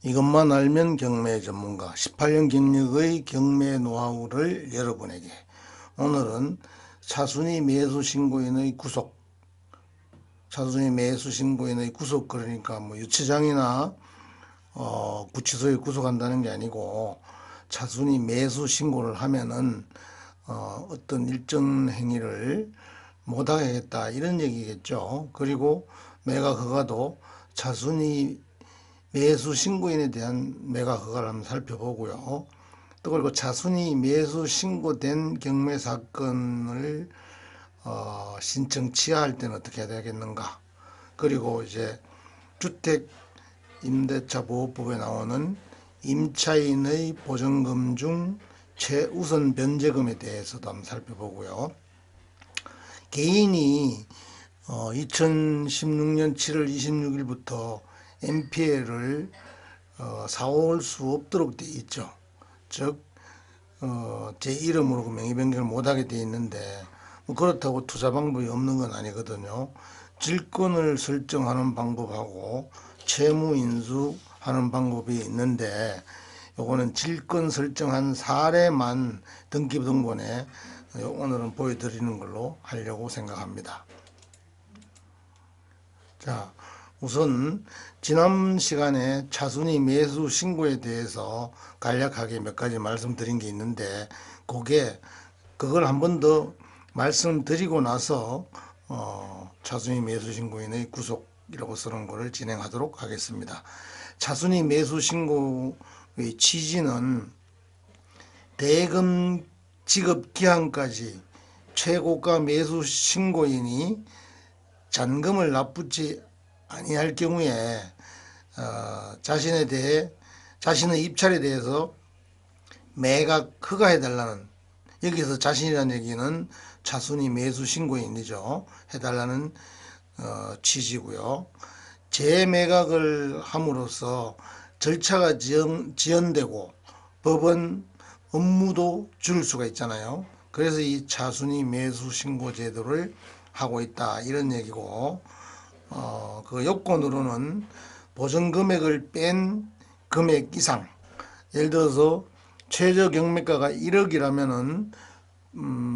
이것만 알면 경매 전문가 18년 경력의 경매 노하우를 여러분에게. 오늘은 차순위 매수 신고인의 구속, 차순위 매수 신고인의 구속, 그러니까 뭐 유치장이나 구치소에 구속한다는 게 아니고 차순위 매수 신고를 하면은 어떤 일정 행위를 못하겠다 이런 얘기겠죠. 그리고 매각 허가도 차순위 매수 신고인에 대한 매각 허가를 한번 살펴보고요. 또 그리고 차순위 매수 신고된 경매 사건을 신청 취하할 때는 어떻게 해야 되겠는가. 그리고 이제 주택 임대차 보호법에 나오는 임차인의 보증금 중 최우선 변제금에 대해서도 한번 살펴보고요. 개인이 2016년 7월 26일부터 NPL을 사올 수 없도록 되어 있죠. 즉 제 이름으로 명의 변경을 못하게 되어 있는데, 뭐 그렇다고 투자 방법이 없는 건 아니거든요. 질권을 설정하는 방법하고 채무 인수하는 방법이 있는데, 요거는 질권 설정한 사례만 등기부등본에 오늘은 보여드리는 걸로 하려고 생각합니다. 자, 우선 지난 시간에 차순위 매수 신고에 대해서 간략하게 몇 가지 말씀드린 게 있는데, 그걸 한 번 더 말씀드리고 나서 차순위 매수 신고인의 구속이라고 쓰는 것을 진행하도록 하겠습니다. 차순위 매수 신고의 취지는 대금 지급 기한까지 최고가 매수 신고인이 잔금을 납부지 아니할 경우에 자신의 입찰에 대해서 매각 허가해달라는, 여기서 자신이라는 얘기는 차순위 매수 신고인이죠. 해달라는 취지고요. 재매각을 함으로써 절차가 지연되고 법원 업무도 줄일 수가 있잖아요. 그래서 이 차순위 매수 신고 제도를 하고 있다 이런 얘기고, 그 요건으로는 보증 금액을 뺀 금액 이상, 예를 들어서 최저 경매가가 1억이라면은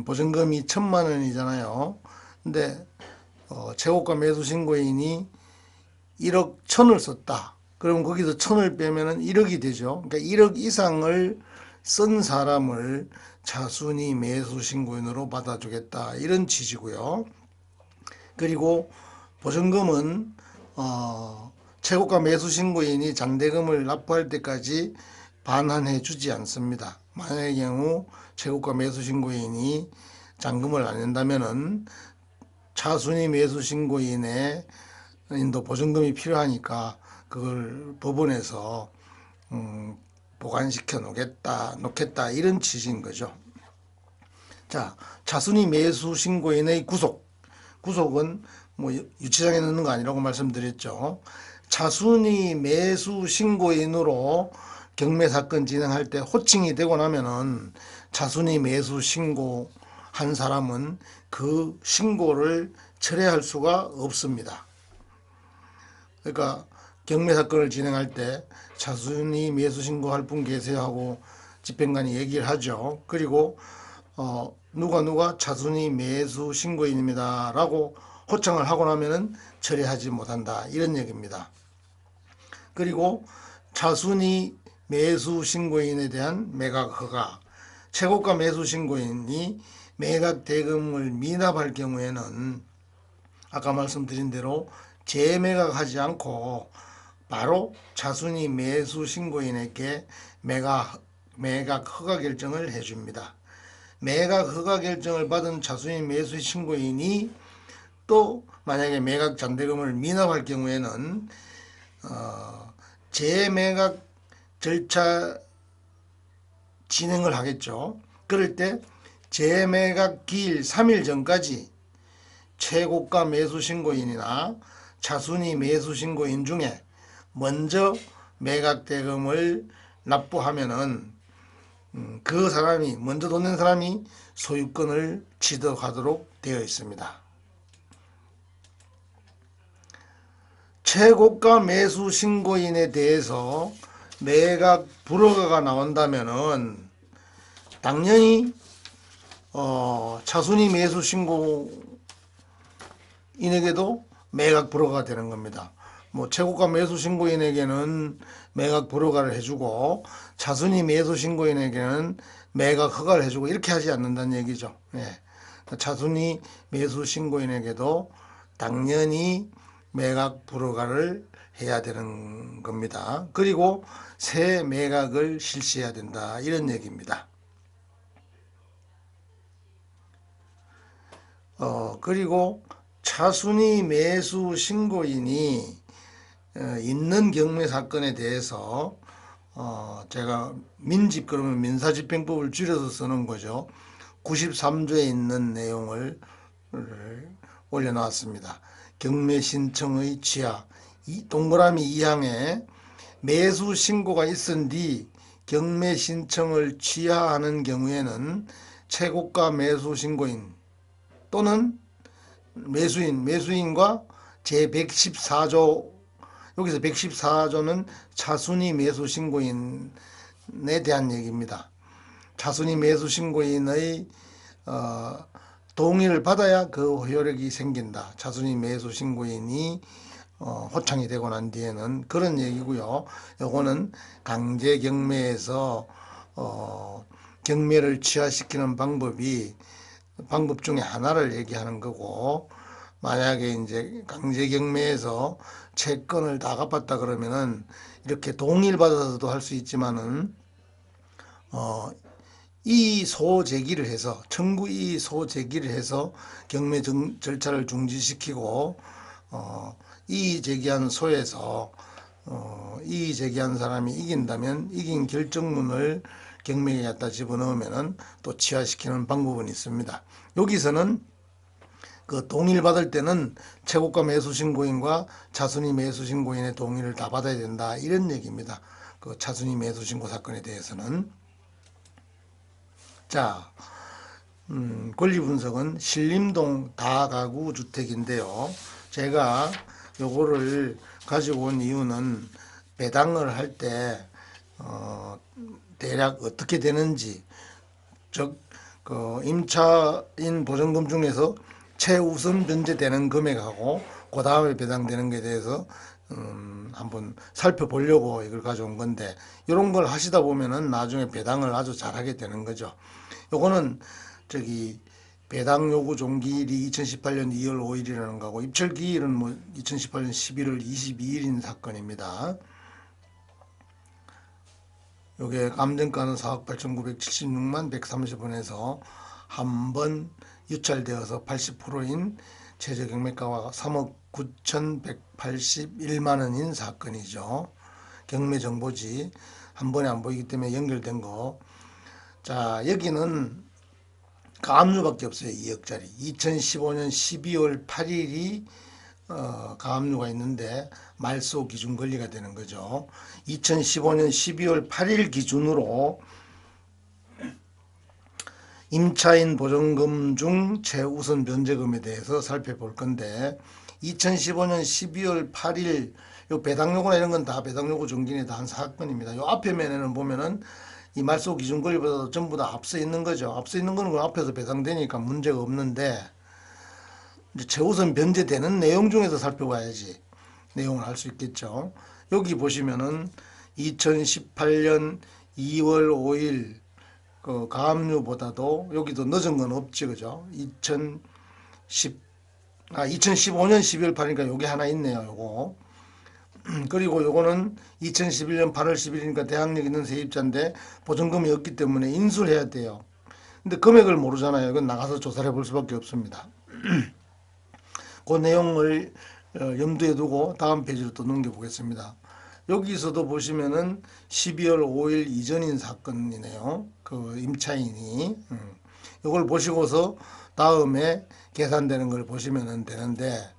보증금이 1,000만 원이잖아요. 근데 최고가 매수 신고인이 1억 1,000을 썼다. 그럼 거기서 1,000을 빼면은 1억이 되죠. 그러니까 1억 이상을 쓴 사람을 차순위 매수 신고인으로 받아주겠다 이런 취지고요. 그리고 보증금은 최고가 매수 신고인이 잔대금을 납부할 때까지 반환해 주지 않습니다. 만약의 경우 최고가 매수 신고인이 잔금을 안 낸다면은 차순위 매수 신고인의 인도 보증금이 필요하니까 그걸 법원에서 보관시켜 놓겠다 이런 취지인 거죠. 자, 차순위 매수 신고인의 구속은 뭐 유치장에 넣는 거 아니라고 말씀드렸죠. 차순위 매수 신고인으로 경매 사건 진행할 때 호칭이 되고 나면은 차순위 매수 신고한 사람은 그 신고를 철회할 수가 없습니다. 그러니까 경매 사건을 진행할 때 차순위 매수 신고할 분 계세요 하고 집행관이 얘기를 하죠. 그리고 누가 차순위 매수 신고인입니다 라고 호청을 하고 나면은 처리하지 못한다 이런 얘기입니다. 그리고 차순위 매수 신고인에 대한 매각 허가, 최고가 매수 신고인이 매각 대금을 미납할 경우에는 아까 말씀드린 대로 재매각하지 않고 바로 차순위 매수 신고인에게 매각 허가 결정을 해줍니다. 매각 허가 결정을 받은 차순위 매수 신고인이 또 만약에 매각 잔대금을 미납할 경우에는 재매각 절차 진행을 하겠죠. 그럴 때 재매각 기일 3일 전까지 최고가 매수 신고인이나 차순위 매수 신고인 중에 먼저 매각 대금을 납부하면은 그 사람이 먼저 돈 낸 사람이 소유권을 취득하도록 되어 있습니다. 최고가 매수 신고인에 대해서 매각 불허가가 나온다면은 당연히 차순위 매수 신고인에게도 매각 불허가 되는 겁니다. 뭐 최고가 매수 신고인에게는 매각 불허가를 해주고 차순위 매수 신고인에게는 매각 허가를 해주고 이렇게 하지 않는다는 얘기죠. 예. 차순위 매수 신고인에게도 당연히 매각 불허가를 해야 되는 겁니다. 그리고 새 매각을 실시해야 된다 이런 얘기입니다. 그리고 차순위 매수 신고인이 있는 경매 사건에 대해서 제가 민집 그러면 민사집행법을 줄여서 쓰는 거죠. 93조에 있는 내용을 올려놨습니다. 경매 신청의 취하 동그라미 2항에 매수 신고가 있은 뒤 경매 신청을 취하하는 경우에는 최고가 매수 신고인 또는 매수인과 제114조 여기서 114조는 차순위 매수 신고인에 대한 얘기입니다. 차순위 매수 신고인의 동의를 받아야 그 효력이 생긴다. 차순위 매수 신고인이 호창이 되고 난 뒤에는 그런 얘기고요. 요거는 강제 경매에서 경매를 취하시키는 방법 중에 하나를 얘기하는 거고, 만약에 이제 강제 경매에서 채권을 다 갚았다 그러면은 이렇게 동의를 받아서도 할 수 있지만은 이소 제기를 해서 청구 이소 제기를 해서 경매 절차를 중지시키고 이의 제기한 소에서 이의 제기한 사람이 이긴다면 이긴 결정문을 경매에 갖다 집어넣으면은 또 취하시키는 방법은 있습니다. 여기서는 그 동의를 받을 때는 최고가 매수 신고인과 차순위 매수 신고인의 동의를 다 받아야 된다 이런 얘기입니다. 그 차순위 매수 신고 사건에 대해서는. 자, 권리 분석은 신림동 다가구 주택인데요. 제가 요거를 가지고 온 이유는 배당을 할 때 대략 어떻게 되는지, 즉 그 임차인 보증금 중에서 최우선 변제되는 금액하고 그 다음에 배당되는 것에 대해서 한번 살펴보려고 이걸 가져온 건데, 이런 걸 하시다 보면은 나중에 배당을 아주 잘하게 되는 거죠. 요거는 저기 배당 요구 종기일이 2018년 2월 5일이라는 거고 입찰 기일은 뭐 2018년 11월 22일인 사건입니다. 요게 감정가는 4억 8,976만 130원에서 한 번 유찰되어서 80%인 최저경매가가 3억 9,181만 원인 사건이죠. 경매정보지 한 번에 안 보이기 때문에 연결된 거. 자, 여기는 가압류밖에 없어요. 2억짜리 2015년 12월 8일이 가압류가 있는데 말소 기준 권리가 되는 거죠. 2015년 12월 8일 기준으로 임차인 보증금 중 최우선 변제금에 대해서 살펴볼 건데, 2015년 12월 8일 요 배당요구나 이런 건 다 배당요구 종진에 다 한 사건입니다. 요 앞에 면에는 보면은 이 말소 기준 권리보다 전부 다 앞서 있는 거죠. 앞서 있는 거는 그 앞에서 배당되니까 문제가 없는데, 이제 최우선 변제되는 내용 중에서 살펴봐야지 내용을 알 수 있겠죠. 여기 보시면은 2018년 2월 5일 그 가압류보다도 여기도 늦은 건 없지, 그죠? 2015년 12월 8일이니까 요게 하나 있네요, 요거. 그리고 요거는 2011년 8월 10일이니까 대항력 있는 세입자인데 보증금이 없기 때문에 인수를 해야 돼요. 근데 금액을 모르잖아요. 이건 나가서 조사를 해볼 수밖에 없습니다. 그 내용을 염두에 두고 다음 페이지로 또 넘겨보겠습니다. 여기서도 보시면은 12월 5일 이전인 사건이네요. 그 임차인이 이걸 보시고서 다음에 계산되는 걸 보시면 되는데,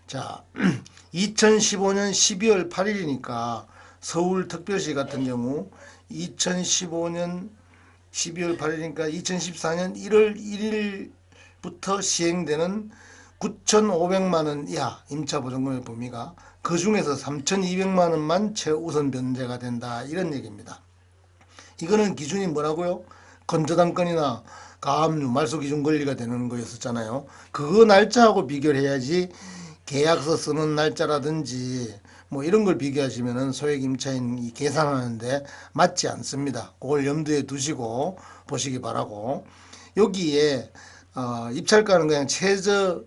자 2015년 12월 8일이니까 서울특별시 같은 경우 2015년 12월 8일이니까 2014년 1월 1일부터 시행되는 9,500만 원 이하 임차보증금의 범위가 그 중에서 3,200만 원만 최우선 변제가 된다 이런 얘기입니다. 이거는 기준이 뭐라고요? 건저당권이나 가압류 말소기준 권리가 되는 거였었잖아요. 그거 날짜하고 비교를 해야지 계약서 쓰는 날짜라든지 뭐 이런 걸 비교하시면은 소액 임차인이 계산하는데 맞지 않습니다. 그걸 염두에 두시고 보시기 바라고, 여기에 입찰가는 그냥 최저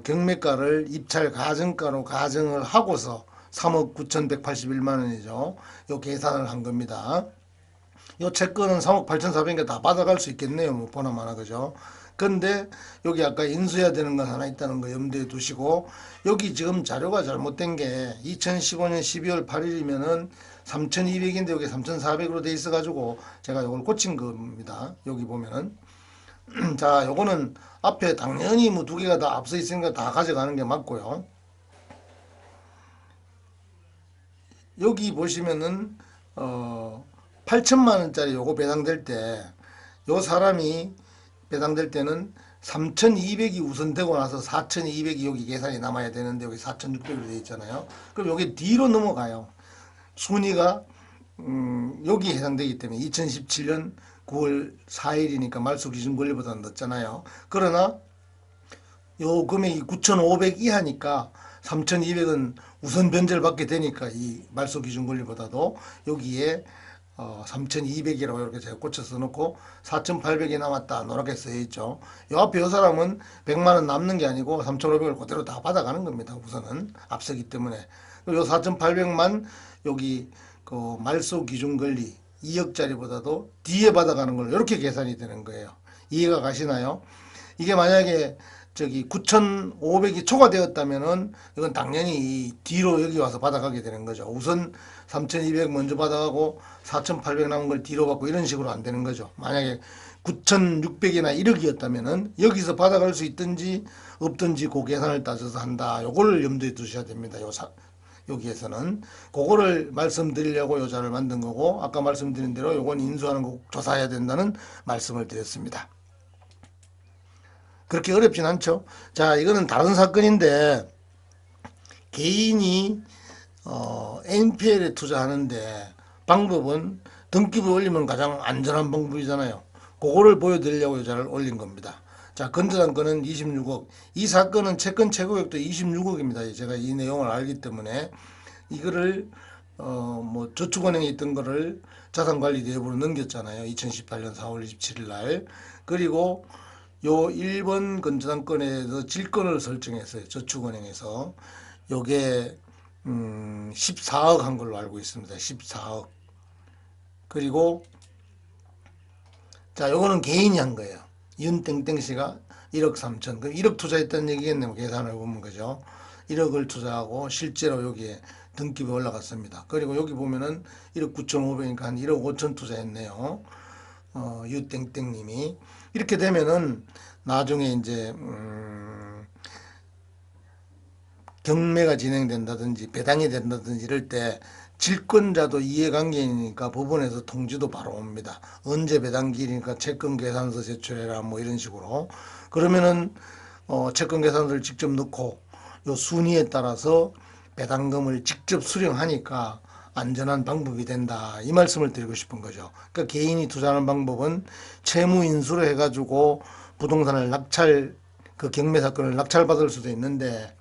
경매가를 입찰 가정가로 가정을 하고서 3억 9,181만 원이죠. 요 계산을 한 겁니다. 요 채권은 3억 8,400개 다 받아갈 수 있겠네요. 뭐 보나마나 그죠. 근데 여기 아까 인수해야 되는 건 하나 있다는 거 염두에 두시고, 여기 지금 자료가 잘못된 게 2015년 12월 8일이면은 3,200인데 여기 3,400으로 돼 있어 가지고 제가 이걸 고친 겁니다. 여기 보면은 자, 요거는 앞에 당연히 뭐 두 개가 다 앞서 있으니까 다 가져가는 게 맞고요. 여기 보시면은 8천만 원짜리 요거 배당될 때, 요 사람이 배당될 때는 3,200이 우선되고 나서 4,200이 여기 계산이 남아야 되는데 여기 4,600으로 되어 있잖아요. 그럼 여기 뒤로 넘어가요. 순위가 여기 해당되기 때문에 2017년 9월 4일이니까 말소 기준 권리보다 늦잖아요. 그러나 요 금액이 9,500 이하니까 3,200은 우선 변제를 받게 되니까 이 말소 기준 권리보다도 여기에 3,200이라고 이렇게 제가 고쳐서 놓고 4,800이 남았다 노랗게 써 있죠. 요 앞에 요 사람은 100만 원 남는 게 아니고 3,500을 그대로 다 받아가는 겁니다. 우선은 앞서기 때문에. 요 4,800만 여기 그 말소 기준 권리 2억짜리보다도 뒤에 받아가는 걸로 이렇게 계산이 되는 거예요. 이해가 가시나요? 이게 만약에 저기 9,500이 초과되었다면은 이건 당연히 뒤로 여기 와서 받아가게 되는 거죠. 우선 3,200 먼저 받아가고 4,800 남은 걸 뒤로 받고 이런 식으로 안 되는 거죠. 만약에 9,600이나 1억이었다면은 여기서 받아갈 수 있든지 없든지 그 계산을 따져서 한다. 요거를 염두에 두셔야 됩니다. 여기에서는 그거를 말씀드리려고 요 자를 만든 거고, 아까 말씀드린 대로 요건 인수하는 거 조사해야 된다는 말씀을 드렸습니다. 그렇게 어렵진 않죠. 자, 이거는 다른 사건인데 개인이 NPL에 투자하는데 방법은 등기부 올리면 가장 안전한 방법이잖아요. 그거를 보여드리려고 여자를 올린 겁니다. 자, 건전한 건은 26억. 이 사건은 채권 최고액도 26억입니다. 제가 이 내용을 알기 때문에 이거를 뭐 저축은행에 있던 거를 자산관리대부로 넘겼잖아요. 2018년 4월 27일 날. 그리고 요 1번 건전한건에서 질권을 설정했어요. 저축은행에서. 요게 14억 한 걸로 알고 있습니다. 14억. 그리고 자, 요거는 개인이 한 거예요. 윤땡땡 씨가 1억 3천. 그럼 1억 투자했다는 얘기겠네요. 계산을 해보면 그죠. 1억을 투자하고 실제로 여기에 등기부에 올라갔습니다. 그리고 여기 보면은 1억 9,500이니까 한 1억 5천 투자했네요. 유땡땡님이. 이렇게 되면은 나중에 이제 경매가 진행된다든지 배당이 된다든지 이럴 때 질권자도 이해관계이니까 법원에서 통지도 바로 옵니다. 언제 배당기일이니까 채권 계산서 제출해라 뭐 이런 식으로. 그러면은 채권 계산서를 직접 넣고 요 순위에 따라서 배당금을 직접 수령하니까 안전한 방법이 된다 이 말씀을 드리고 싶은 거죠. 그러니까 개인이 투자하는 방법은 채무 인수로 해가지고 부동산을 낙찰, 그 경매 사건을 낙찰받을 수도 있는데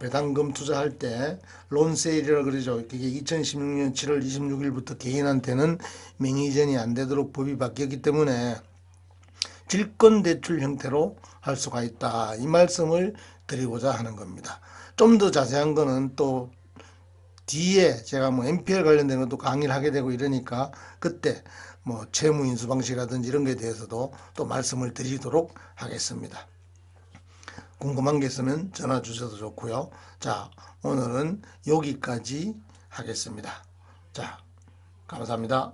배당금 투자할 때 론세일이라 그러죠. 그게 2016년 7월 26일부터 개인한테는 명의전이 안 되도록 법이 바뀌었기 때문에 질권 대출 형태로 할 수가 있다 이 말씀을 드리고자 하는 겁니다. 좀 더 자세한 거는 또 뒤에 제가 뭐 NPL 관련된 것도 강의를 하게 되고 이러니까 그때 뭐 채무 인수 방식이라든지 이런 거에 대해서도 또 말씀을 드리도록 하겠습니다. 궁금한 게 있으면 전화 주셔도 좋고요. 자, 오늘은 여기까지 하겠습니다. 자, 감사합니다.